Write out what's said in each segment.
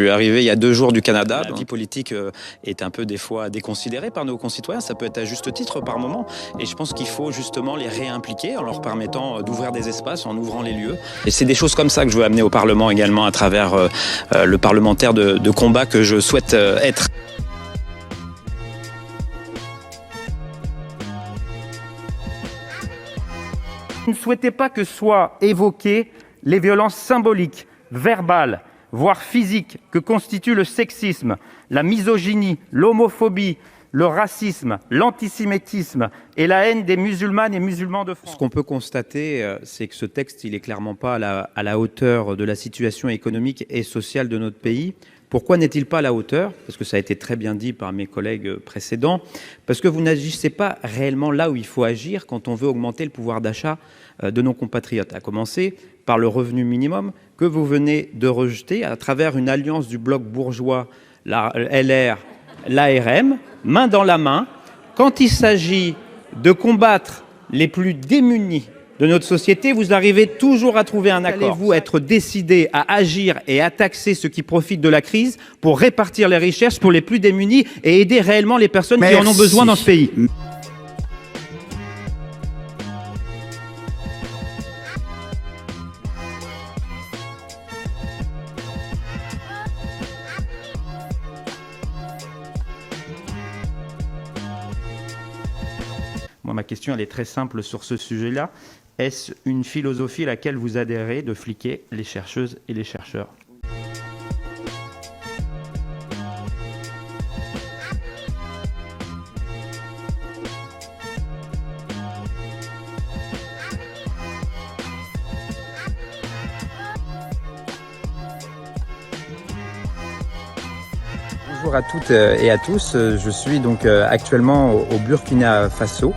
Je suis arrivé il y a 2 jours du Canada. La vie politique est un peu des fois déconsidérée par nos concitoyens. Ça peut être à juste titre par moment. Et je pense qu'il faut justement les réimpliquer en leur permettant d'ouvrir des espaces, en ouvrant les lieux. Et c'est des choses comme ça que je veux amener au Parlement également à travers le parlementaire de combat que je souhaite être. Vous ne souhaitez pas que soient évoquées les violences symboliques, verbales, voire physiques, que constituent le sexisme, la misogynie, l'homophobie, le racisme, l'antisémitisme et la haine des musulmanes et musulmans de France. Ce qu'on peut constater, c'est que ce texte, il est clairement pas à la hauteur de la situation économique et sociale de notre pays. Pourquoi n'est-il pas à la hauteur? Parce que ça a été très bien dit par mes collègues précédents. Parce que vous n'agissez pas réellement là où il faut agir quand on veut augmenter le pouvoir d'achat de nos compatriotes. À commencer par le revenu minimum que vous venez de rejeter à travers une alliance du bloc bourgeois, la LR, l'ARM, main dans la main, quand il s'agit de combattre les plus démunis de notre société, vous arrivez toujours à trouver un accord. Allez-vous être décidé à agir et à taxer ceux qui profitent de la crise pour répartir les richesses pour les plus démunis et aider réellement les personnes qui en ont besoin dans ce pays? Moi, ma question, elle est très simple sur ce sujet-là. Est-ce une philosophie à laquelle vous adhérez de fliquer les chercheuses et les chercheurs? Bonjour à toutes et à tous. Je suis donc actuellement au Burkina Faso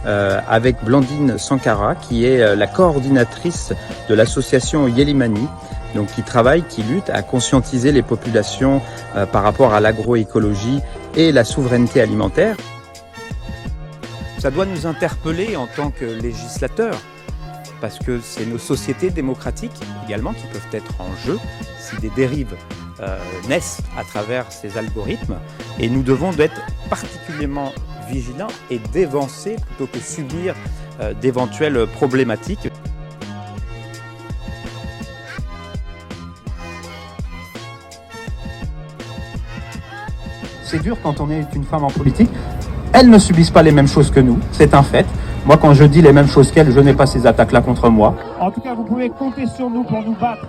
avec Blandine Sankara, qui est la coordinatrice de l'association Yelimani, donc qui lutte à conscientiser les populations par rapport à l'agroécologie et la souveraineté alimentaire. Ça doit nous interpeller en tant que législateurs, parce que c'est nos sociétés démocratiques également qui peuvent être en jeu si des dérives naissent à travers ces algorithmes, et nous devons être particulièrement vigilants et dévancer plutôt que subir d'éventuelles problématiques. C'est dur quand on est une femme en politique. Elles ne subissent pas les mêmes choses que nous, c'est un fait. Moi, quand je dis les mêmes choses qu'elles, je n'ai pas ces attaques-là contre moi. En tout cas, vous pouvez compter sur nous pour nous battre.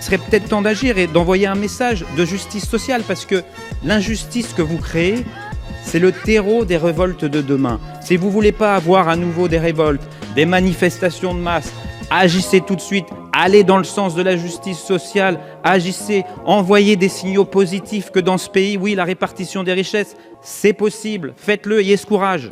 Il serait peut-être temps d'agir et d'envoyer un message de justice sociale, parce que l'injustice que vous créez, c'est le terreau des révoltes de demain. Si vous ne voulez pas avoir à nouveau des révoltes, des manifestations de masse, agissez tout de suite, allez dans le sens de la justice sociale, agissez, envoyez des signaux positifs que dans ce pays, oui, la répartition des richesses, c'est possible. Faites-le, ayez ce courage.